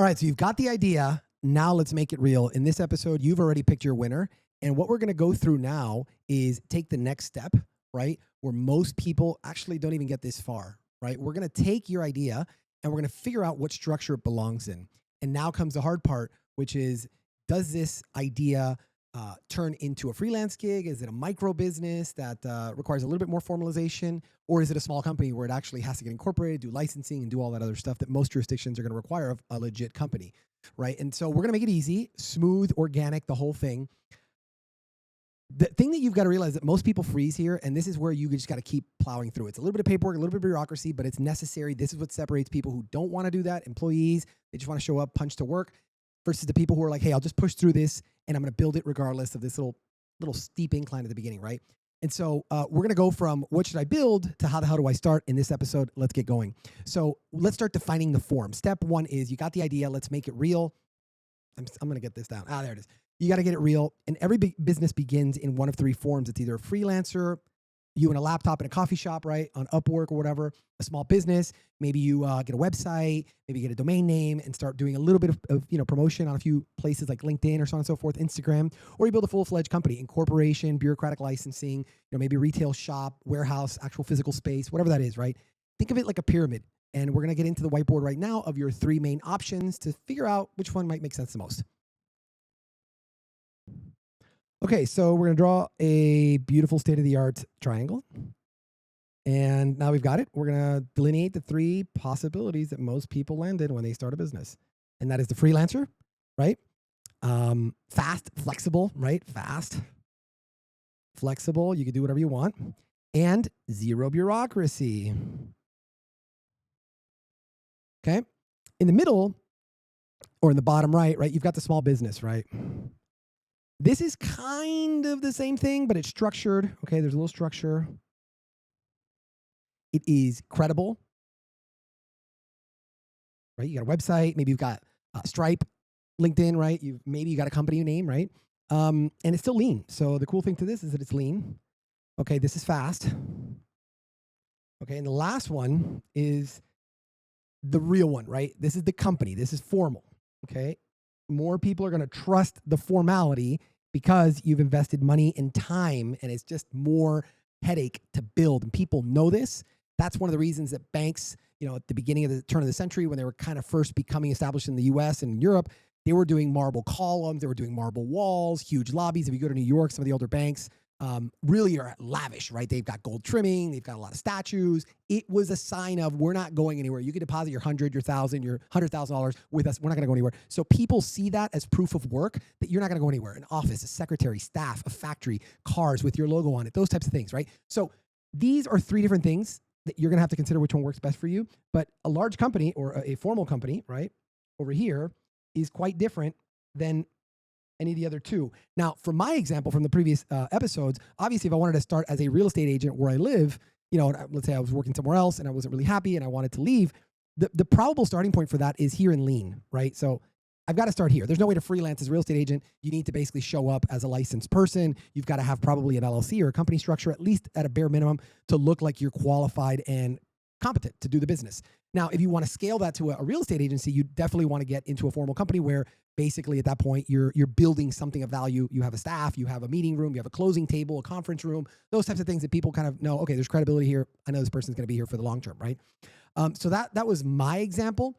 All right, so you've got the idea. Now let's make it real. In this episode, you've already picked your winner. And what we're going to go through now is take the next step, right? Where most people actually don't even get this far, right? We're going to take your idea and we're going to figure out what structure it belongs in. And now comes the hard part, which is, does this idea turn into a freelance gig? Is it a micro business that requires a little bit more formalization? Or is it a small company where it actually has to get incorporated, do licensing, and do all that other stuff that most jurisdictions are going to require of a legit company, right? And so we're going to make it easy, smooth, organic, the whole thing. The thing that you've got to realize that most people freeze here, and this is where you just got to keep plowing through. It's a little bit of paperwork, a little bit of bureaucracy, but it's necessary. This is what separates people who don't want to do that, employees, they just want to show up, punch to work, versus the people who are like, hey, I'll just push through this and I'm going to build it regardless of this little steep incline at the beginning, right? And so we're going to go from what should I build to how the hell do I start in this episode. Let's get going. So let's start defining the form. Step one is you got the idea. Let's make it real. I'm going to get this down. There it is. You got to get it real. And every business begins in one of three forms. It's either a freelancer, you and a laptop in a coffee shop, right? On Upwork or whatever, a small business. Maybe you get a website, maybe get a domain name and start doing a little bit of promotion on a few places like LinkedIn or so on and so forth, Instagram, or you build a full-fledged company, incorporation, bureaucratic licensing, maybe retail shop, warehouse, actual physical space, whatever that is, right? Think of it like a pyramid. And we're going to get into the whiteboard right now of your three main options to figure out which one might make sense the most. Okay, so we're going to draw a beautiful state-of-the-art triangle. And now we've got it. We're going to delineate the three possibilities that most people land in when they start a business. And that is the freelancer, right? Fast, flexible, right? Fast, flexible. You can do whatever you want. And zero bureaucracy. Okay? In the middle, or in the bottom right, you've got the small business, right? This is kind of the same thing, but it's structured. Okay, there's a little structure. It is credible, right? You got a website. Maybe you've got Stripe, LinkedIn, right? Maybe you got a company name, right? And it's still lean. So the cool thing to this is that it's lean. Okay, this is fast. Okay, and the last one is the real one, right? This is the company. This is formal. Okay, more people are going to trust the formality because you've invested money and time, and it's just more headache to build. And people know this. That's one of the reasons that banks, at the beginning of the turn of the century, when they were kind of first becoming established in the US and Europe, they were doing marble columns, they were doing marble walls, huge lobbies. If you go to New York, some of the older banks really are lavish, right? They've got gold trimming, they've got a lot of statues. It was a sign of, we're not going anywhere. You can deposit your $100, your $1,000, your $100,000 with us. We're not going to go anywhere. So people see that as proof of work that you're not going to go anywhere. An office, a secretary, staff, a factory, cars with your logo on it, those types of things, right? So these are three different things that you're going to have to consider which one works best for you. But a large company or a formal company, right, over here is quite different than any of the other two. Now, from my example from the previous episodes, obviously, if I wanted to start as a real estate agent where I live, let's say I was working somewhere else and I wasn't really happy and I wanted to leave, the probable starting point for that is here in lean, right? So I've got to start here. There's no way to freelance as a real estate agent. You need to basically show up as a licensed person. You've got to have probably an LLC or a company structure, at least at a bare minimum, to look like you're qualified and competent to do the business. Now, if you want to scale that to a real estate agency, you definitely want to get into a formal company where basically at that point you're building something of value. You have a staff, you have a meeting room, you have a closing table, a conference room, those types of things that people kind of know, okay, there's credibility here. I know this person's going to be here for the long term, right? So that was my example.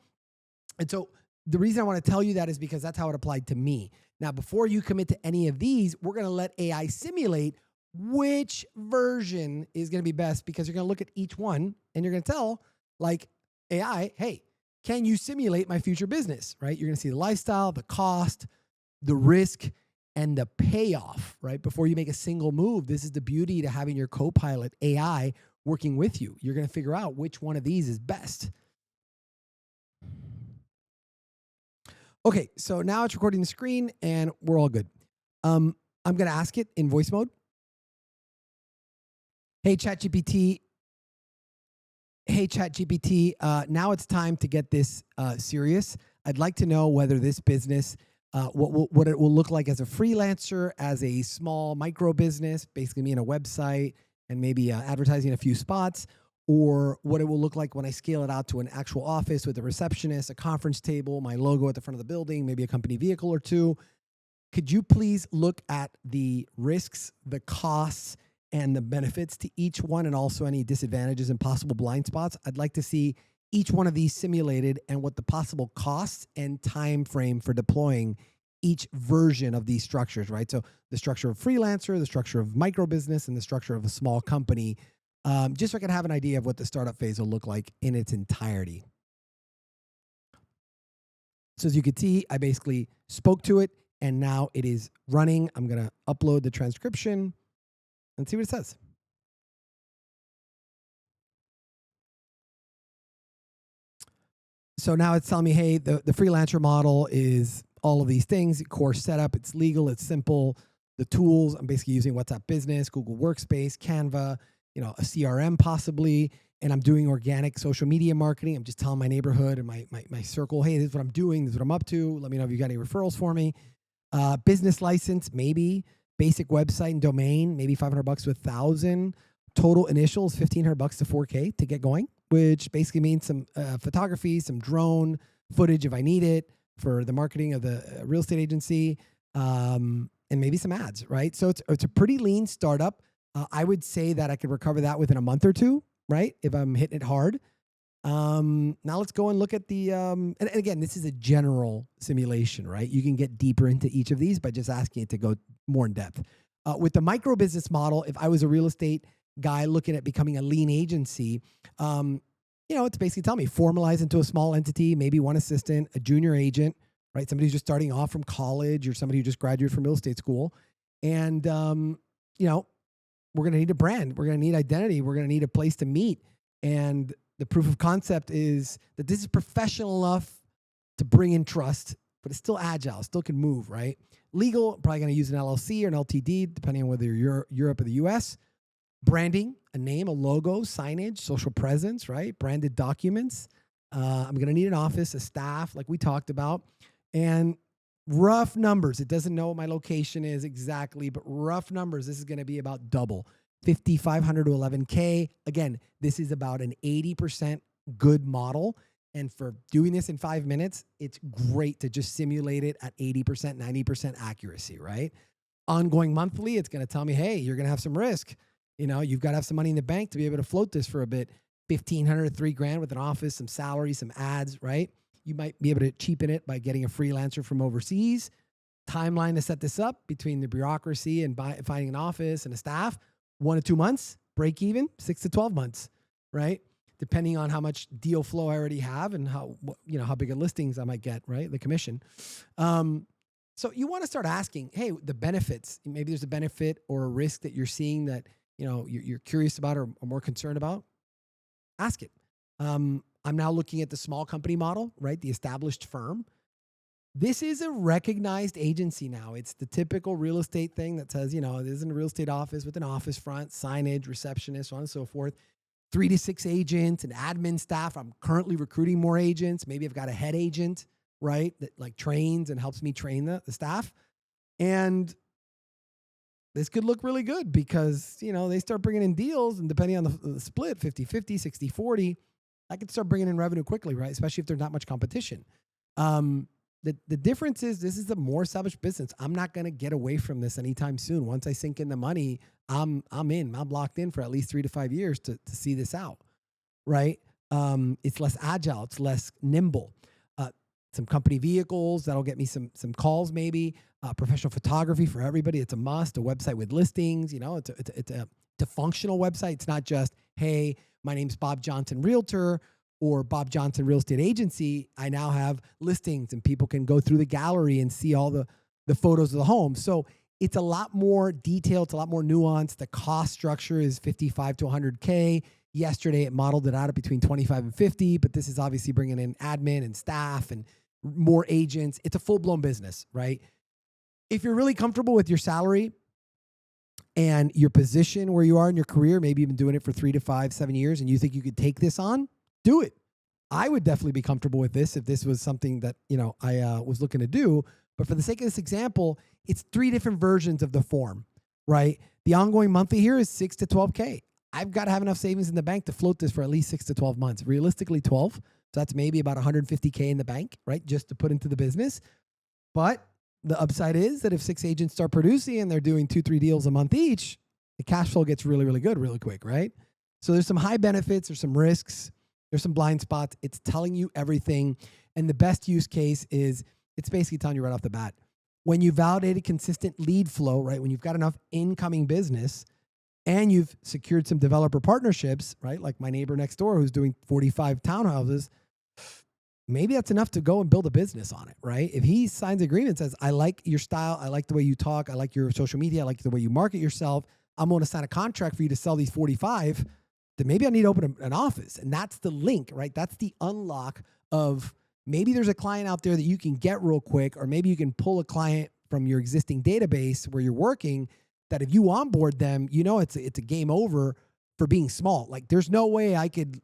And so the reason I want to tell you that is because that's how it applied to me. Now, before you commit to any of these, we're going to let AI simulate which version is going to be best, because you're going to look at each one and you're going to tell like AI, hey, can you simulate my future business, right? You're going to see the lifestyle, the cost, the risk, and the payoff, right? Before you make a single move. This is the beauty to having your co-pilot AI working with you. You're going to figure out which one of these is best. Okay, so now it's recording the screen and we're all good. I'm going to ask it in voice mode. Hey, ChatGPT. Now it's time to get this serious. I'd like to know whether this business, what it will look like as a freelancer, as a small micro business, basically me and a website and maybe advertising in a few spots, or what it will look like when I scale it out to an actual office with a receptionist, a conference table, my logo at the front of the building, maybe a company vehicle or two. Could you please look at the risks, the costs, and the benefits to each one, and also any disadvantages and possible blind spots? I'd like to see each one of these simulated and what the possible costs and time frame for deploying each version of these structures, right? So the structure of freelancer, the structure of micro business, and the structure of a small company, just so I can have an idea of what the startup phase will look like in its entirety. So as you can see, I basically spoke to it, and now it is running. I'm going to upload the transcription and see what it says. So now it's telling me, hey, the freelancer model is all of these things, core setup, it's legal, it's simple. The tools, I'm basically using WhatsApp Business, Google Workspace, Canva, a CRM possibly, and I'm doing organic social media marketing. I'm just telling my neighborhood and my circle, hey, this is what I'm doing, this is what I'm up to. Let me know if you got any referrals for me. Business license, maybe. Basic website and domain, maybe $500 to $1,000. Total initials, $1,500 to $4,000 to get going, which basically means some photography, some drone footage if I need it for the marketing of the real estate agency, and maybe some ads, right? So it's a pretty lean startup. I would say that I could recover that within a month or two, right? If I'm hitting it hard. Now let's go and look at the, and again, this is a general simulation, right? You can get deeper into each of these by just asking it to go more in depth. With the micro business model, if I was a real estate guy looking at becoming a lean agency, it's basically telling me formalize into a small entity, maybe one assistant, a junior agent, right? Somebody who's just starting off from college or somebody who just graduated from real estate school. And, we're going to need a brand. We're going to need identity. We're going to need a place to meet. And the proof of concept is that this is professional enough to bring in trust, but it's still agile, still can move, right? Legal, probably going to use an LLC or an LTD, depending on whether you're Europe or the US. Branding, a name, a logo, signage, social presence, right? Branded documents. I'm going to need an office, a staff, like we talked about. And rough numbers. It doesn't know what my location is exactly, but rough numbers. This is going to be about double. 5,500 to 11K. Again, this is about an 80% good model. And for doing this in 5 minutes, it's great to just simulate it at 80%, 90% accuracy, right? Ongoing monthly, it's going to tell me, hey, you're going to have some risk. You've got to have some money in the bank to be able to float this for a bit. 1,500 to $3,000 with an office, some salary, some ads, right? You might be able to cheapen it by getting a freelancer from overseas. Timeline to set this up between the bureaucracy and finding an office and a staff, 1 to 2 months. Break even, 6 to 12 months, right? Depending on how much deal flow I already have and how big of listings I might get, right? The commission. So you want to start asking, hey, the benefits. Maybe there's a benefit or a risk that you're seeing that you're curious about or more concerned about. Ask it. I'm now looking at the small company model, right? The established firm. This is a recognized agency now. It's the typical real estate thing that says, this isn't a real estate office with an office front, signage, receptionist, so on and so forth. 3 to 6 agents and admin staff. I'm currently recruiting more agents. Maybe I've got a head agent, right? That like trains and helps me train the staff. And this could look really good because, they start bringing in deals, and depending on the split, 50-50, 60-40, I could start bringing in revenue quickly, right? Especially if there's not much competition. The difference is this is a more established business. I'm not going to get away from this anytime soon. Once I sink in the money, I'm in. I'm locked in for at least 3 to 5 years to see this out, right? It's less agile. It's less nimble. Some company vehicles that'll get me some calls, maybe. Professional photography for everybody. It's a must. A website with listings. It's a functional website. It's not just, hey, my name's Bob Johnson Realtor or Bob Johnson Real Estate Agency. I now have listings and people can go through the gallery and see all the photos of the home. So it's a lot more detailed. It's a lot more nuanced. The cost structure is 55 to 100K. Yesterday, it modeled it out at between 25 and 50, but this is obviously bringing in admin and staff and more agents. It's a full-blown business, right? If you're really comfortable with your salary and your position where you are in your career, maybe you've been doing it for 3 to 5, 7 years, and you think you could take this on, do it. I would definitely be comfortable with this if this was something that, I was looking to do. But for the sake of this example, it's 3 different versions of the form, right? The ongoing monthly here is 6 to 12K. I've got to have enough savings in the bank to float this for at least 6 to 12 months. Realistically, 12. So that's maybe about 150K in the bank, right? Just to put into the business. But the upside is that if 6 agents start producing and they're doing 2-3 deals a month each, the cash flow gets really, really good really quick, right? So there's some high benefits, there's some risks, there's some blind spots. It's telling you everything. And the best use case is it's basically telling you right off the bat. When you validated consistent lead flow, right? When you've got enough incoming business and you've secured some developer partnerships, right? Like my neighbor next door who's doing 45 townhouses, maybe that's enough to go and build a business on it, right? If he signs agreement, says, I like your style, I like the way you talk, I like your social media, I like the way you market yourself, I'm going to sign a contract for you to sell these 45, then maybe I need to open an office. And that's the link, right? That's the unlock of maybe there's a client out there that you can get real quick, or maybe you can pull a client from your existing database where you're working that if you onboard them, you know it's a game over for being small. Like there's no way I could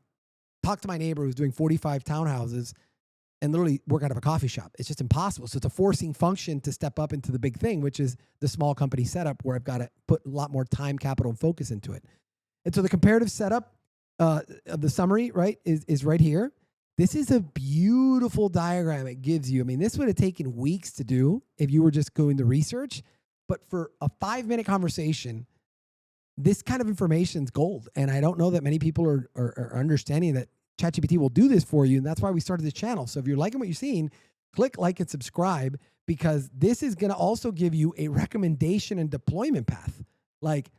talk to my neighbor who's doing 45 townhouses and literally work out of a coffee shop. It's just impossible. So it's a forcing function to step up into the big thing, which is the small company setup where I've got to put a lot more time, capital, and focus into it. And so the comparative setup of the summary, right, is right here. This is a beautiful diagram it gives you. I mean, this would have taken weeks to do if you were just doing the research. But for a 5-minute conversation, this kind of information is gold. And I don't know that many people are understanding that ChatGPT will do this for you. And that's why we started this channel. So if you're liking what you're seeing, click like and subscribe, because this is going to also give you a recommendation and deployment path. Like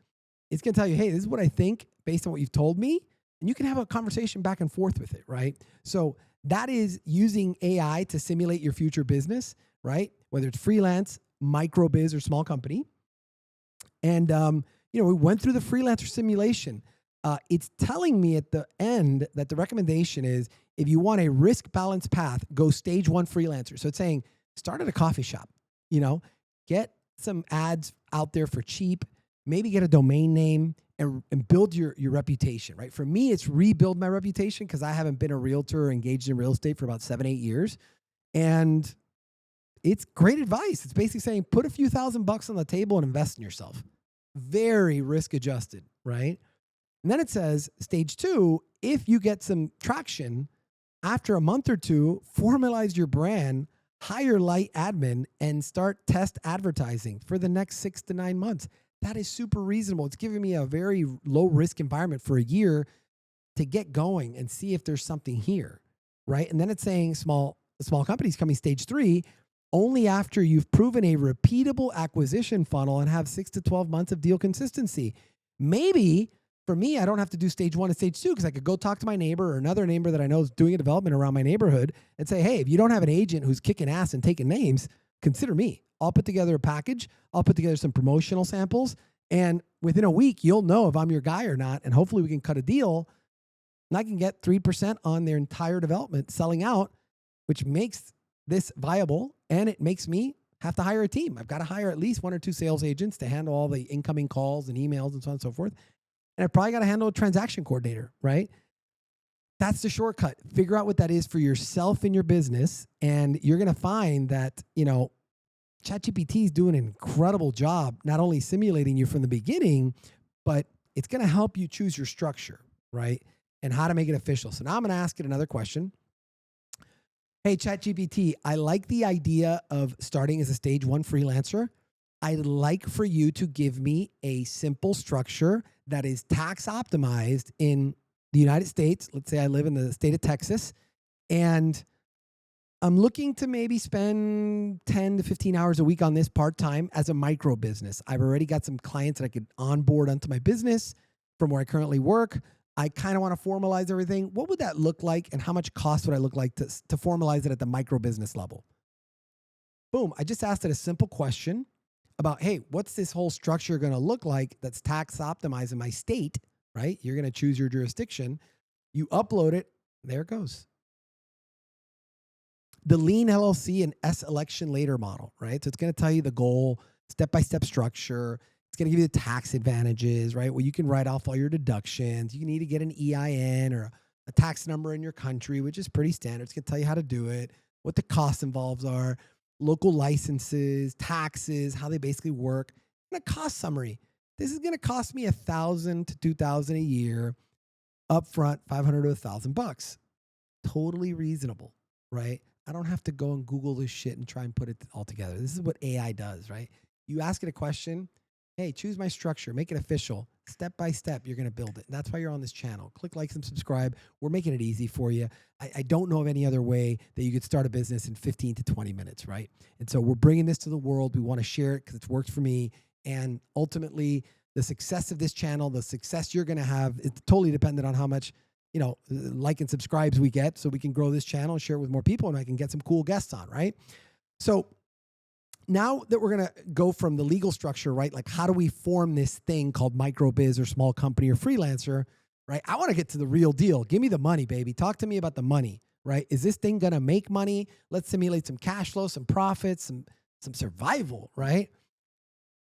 it's going to tell you, hey, this is what I think based on what you've told me. And you can have a conversation back and forth with it, right? So that is using AI to simulate your future business, right? Whether it's freelance, micro biz, or small company. And, we went through the Freelancer simulation. It's telling me at the end that the recommendation is if you want a risk balance path, go stage 1 Freelancer. So it's saying start at a coffee shop, get some ads out there for cheap, maybe get a domain name and build your reputation, right? For me, it's rebuild my reputation because I haven't been a realtor or engaged in real estate for about 7-8 years. And it's great advice. It's basically saying put a few $1,000 on the table and invest in yourself. Very risk adjusted, right? And then it says stage 2, if you get some traction after a month or two, formalize your brand, hire light admin, and start test advertising for the next 6 to 9 months. That is super reasonable. It's giving me a very low risk environment for a year to get going and see if there's something here, right? And then it's saying small companies coming stage 3, only after you've proven a repeatable acquisition funnel and have 6 to 12 months of deal consistency. Maybe for me, I don't have to do stage 1 and stage 2 because I could go talk to my neighbor or another neighbor that I know is doing a development around my neighborhood and say, hey, if you don't have an agent who's kicking ass and taking names, consider me. I'll put together a package. I'll put together some promotional samples. And within a week, you'll know if I'm your guy or not. And hopefully we can cut a deal and I can get 3% on their entire development selling out, which makes this viable. And it makes me have to hire a team. I've got to hire at least 1 or 2 sales agents to handle all the incoming calls and emails and so on and so forth. And I probably got to handle a transaction coordinator, right? That's the shortcut. Figure out what that is for yourself in your business. And you're going to find that, ChatGPT is doing an incredible job, not only simulating you from the beginning, but it's going to help you choose your structure, right? And how to make it official. So now I'm going to ask it another question. Hey, ChatGPT, I like the idea of starting as a stage 1 freelancer. I'd like for you to give me a simple structure that is tax optimized in the United States. Let's say I live in the state of Texas, and I'm looking to maybe spend 10 to 15 hours a week on this part-time as a micro business. I've already got some clients that I could onboard onto my business from where I currently work. I kind of want to formalize everything. What would that look like, and how much cost would I look like to formalize it at the micro business level? Boom. I just asked it a simple question about, hey, what's this whole structure going to look like that's tax optimized in my state, right? You're going to choose your jurisdiction. You upload it. There it goes. The lean LLC and S election later model, right? So it's going to tell you the goal, step-by-step structure. It's going to give you the tax advantages, right? Well, you can write off all your deductions. You need to get an EIN or a tax number in your country, which is pretty standard. It's going to tell you how to do it, what the costs involved are, local licenses, taxes, how they basically work, and a cost summary. This is going to cost me $1,000 to $2,000 a year upfront, $500 to $1,000. Totally reasonable, right? I don't have to go and Google this shit and try and put it all together. This is what AI does, right? You ask it a question, hey, choose my structure, make it official. Step by step, you're going to build it. And that's why you're on this channel. Click like and subscribe. We're making it easy for you. I don't know of any other way that you could start a business in 15 to 20 minutes, right? And so we're bringing this to the world. We want to share it because it's worked for me. And ultimately, the success of this channel, the success you're going to have, it's totally dependent on how much, like and subscribes we get, so we can grow this channel and share it with more people, and I can get some cool guests on, right? So now that we're going to go from the legal structure, right? Like, how do we form this thing called micro biz or small company or freelancer, right? I want to get to the real deal. Give me the money, baby. Talk to me about the money, right? Is this thing going to make money? Let's simulate some cash flow, some profits, some survival, right?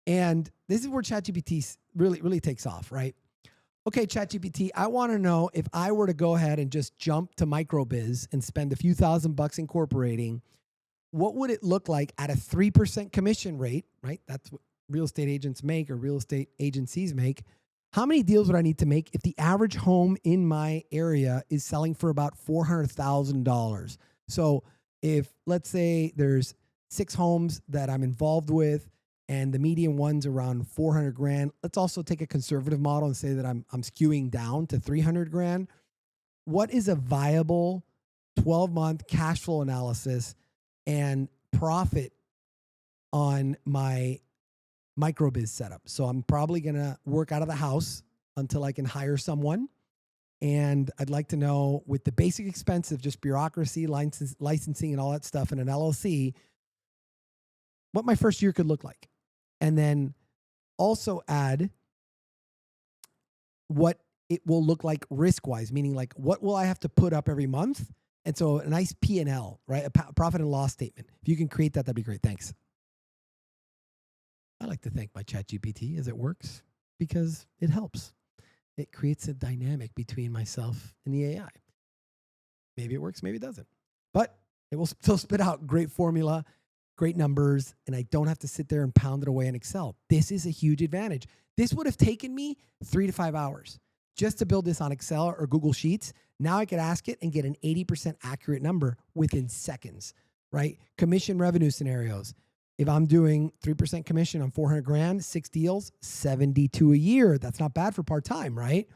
And this is where ChatGPT really takes off, right? Okay, ChatGPT, I want to know if I were to go ahead and just jump to microbiz and spend a few $1,000 incorporating, what would it look like at a 3% commission rate, right? That's what real estate agents make or real estate agencies make. How many deals would I need to make if the average home in my area is selling for about $400,000? So if, let's say, there's 6 homes that I'm involved with, and the median one's around 400 grand. Let's also take a conservative model and say that I'm skewing down to 300 grand. What is a viable 12-month cash flow analysis and profit on my microbiz setup? So I'm probably going to work out of the house until I can hire someone. And I'd like to know, with the basic expense of just bureaucracy, licensing, and all that stuff in an LLC, what my first year could look like. And then also add what it will look like risk-wise, meaning like what will I have to put up every month? And so a nice P&L, right? A profit and loss statement. If you can create that, that'd be great. Thanks. I like to thank my ChatGPT as it works because it helps. It creates a dynamic between myself and the AI. Maybe it works, maybe it doesn't. But it will still spit out great formula, great numbers, and I don't have to sit there and pound it away in Excel. This is a huge advantage. This would have taken me 3 to 5 hours just to build this on Excel or Google Sheets. Now I could ask it and get an 80% accurate number within seconds, right? Commission revenue scenarios. If I'm doing 3% commission on 400 grand, 6 deals, 72 a year. That's not bad for part-time, right?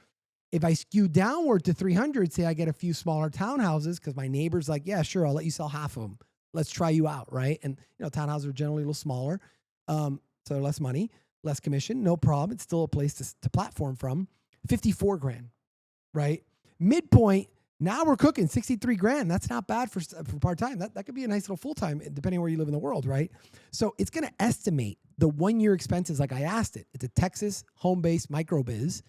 If I skew downward to 300, say I get a few smaller townhouses because my neighbor's like, yeah, sure, I'll let you sell half of them. Let's try you out, right? And townhouses are generally a little smaller, so they're less money, less commission, no problem. It's still a place to platform from. 54 grand, right? Midpoint, now we're cooking 63 grand. That's not bad for part-time. That could be a nice little full-time, depending on where you live in the world, right? So it's going to estimate the 1-year expenses like I asked it. It's a Texas home-based microbiz,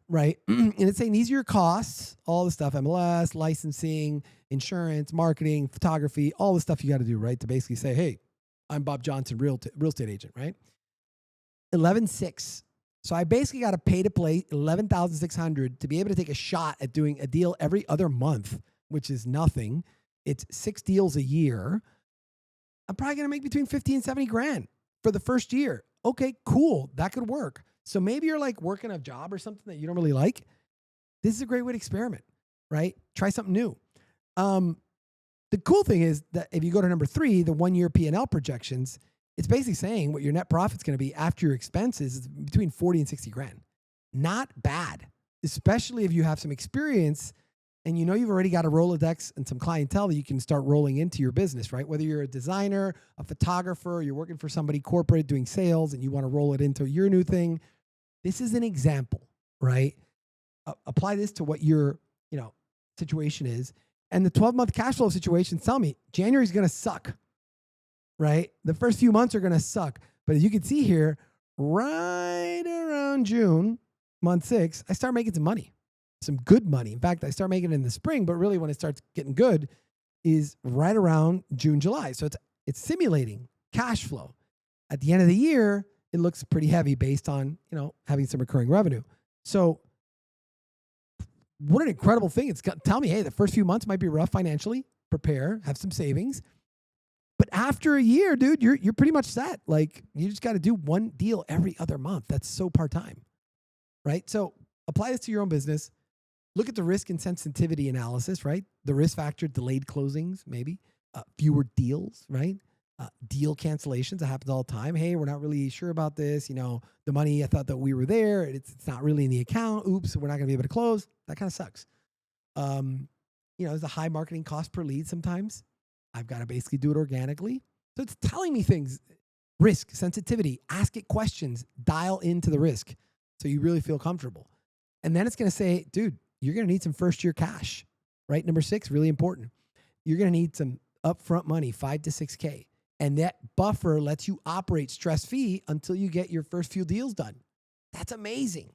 right? And it's saying these are your costs, all the stuff, MLS, licensing, insurance, marketing, photography, all the stuff you got to do, right? To basically say, hey, I'm Bob Johnson, real estate agent, right? 11.6. So I basically got to pay to play $11,600 to be able to take a shot at doing a deal every other month, which is nothing. It's 6 deals a year. I'm probably going to make between 50 and 70 grand for the first year. Okay, cool. That could work. So maybe you're like working a job or something that you don't really like. This is a great way to experiment, right? Try something new. The cool thing is that if you go to number 3, the 1-year P&L projections, it's basically saying what your net profit's going to be after your expenses is between 40 and 60 grand. Not bad, especially if you have some experience and you've already got a Rolodex and some clientele that you can start rolling into your business, right? Whether you're a designer, a photographer, you're working for somebody corporate doing sales and you want to roll it into your new thing. This is an example, right? Apply this to what your, situation is. And the 12-month cash flow situation, tell me, January's going to suck, right? The first few months are going to suck. But as you can see here, right around June, month 6, I start making some money, some good money. In fact, I start making it in the spring, but really when it starts getting good is right around June, July. So it's simulating cash flow. At the end of the year, it looks pretty heavy based on, having some recurring revenue. So what an incredible thing. Tell me, hey, the first few months might be rough financially. Prepare, have some savings. But after a year, dude, you're pretty much set. Like you just got to do one deal every other month. That's so part-time, right? So apply this to your own business. Look at the risk and sensitivity analysis, right? The risk factor, delayed closings, maybe fewer deals, right? Deal cancellations, that happens all the time. Hey, we're not really sure about this. The money, I thought that we were there. It's not really in the account. Oops, we're not going to be able to close. That kind of sucks. There's a high marketing cost per lead sometimes. I've got to basically do it organically. So it's telling me things, risk, sensitivity, ask it questions, dial into the risk so you really feel comfortable. And then it's going to say, dude, you're going to need some first year cash, right? Number 6, really important. You're going to need some upfront money, 5 to 6K. And that buffer lets you operate stress-free until you get your first few deals done. That's amazing.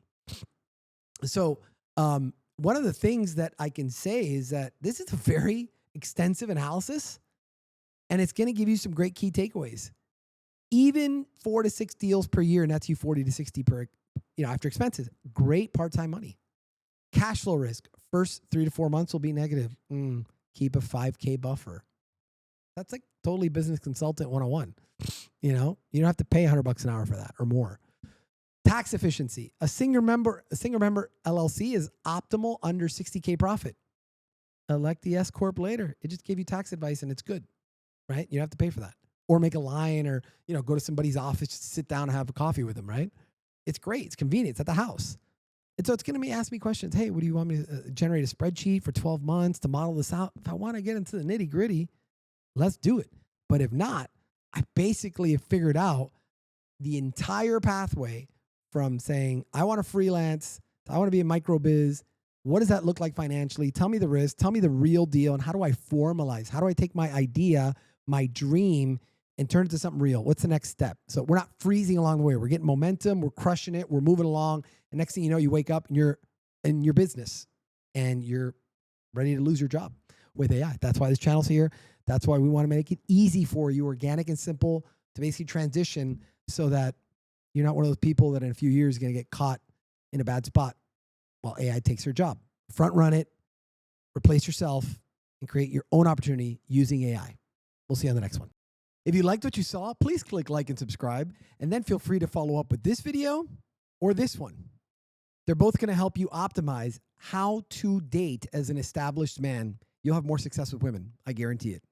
So one of the things that I can say is that this is a very extensive analysis, and it's going to give you some great key takeaways. Even 4 to 6 deals per year nets you 40 to 60 per, after expenses. Great part-time money. Cash flow risk. First 3 to 4 months will be negative. Keep a 5K buffer. That's like totally business consultant 101. You don't have to pay $100 an hour for that or more. Tax efficiency. A single member LLC is optimal under 60K profit. Elect the S Corp later. It just gave you tax advice and it's good, right? You don't have to pay for that. Or make a line or, go to somebody's office, just sit down and have a coffee with them, right? It's great. It's convenient. It's at the house. And so it's going to ask me questions. Hey, what do you want me to generate a spreadsheet for 12 months to model this out? If I want to get into the nitty gritty, let's do it. But if not, I basically have figured out the entire pathway from saying, I want to freelance, I want to be a micro biz. What does that look like financially? Tell me the risk, tell me the real deal, and how do I formalize? How do I take my idea, my dream, and turn it to something real? What's the next step? So we're not freezing along the way. We're getting momentum, we're crushing it, we're moving along. And next thing you know, you wake up and you're in your business and you're ready to lose your job with AI. That's why this channel's here. That's why we want to make it easy for you, organic and simple, to basically transition so that you're not one of those people that in a few years are going to get caught in a bad spot while AI takes their job. Front run it, replace yourself, and create your own opportunity using AI. We'll see you on the next one. If you liked what you saw, please click like and subscribe, and then feel free to follow up with this video or this one. They're both going to help you optimize how to date as an established man. You'll have more success with women. I guarantee it.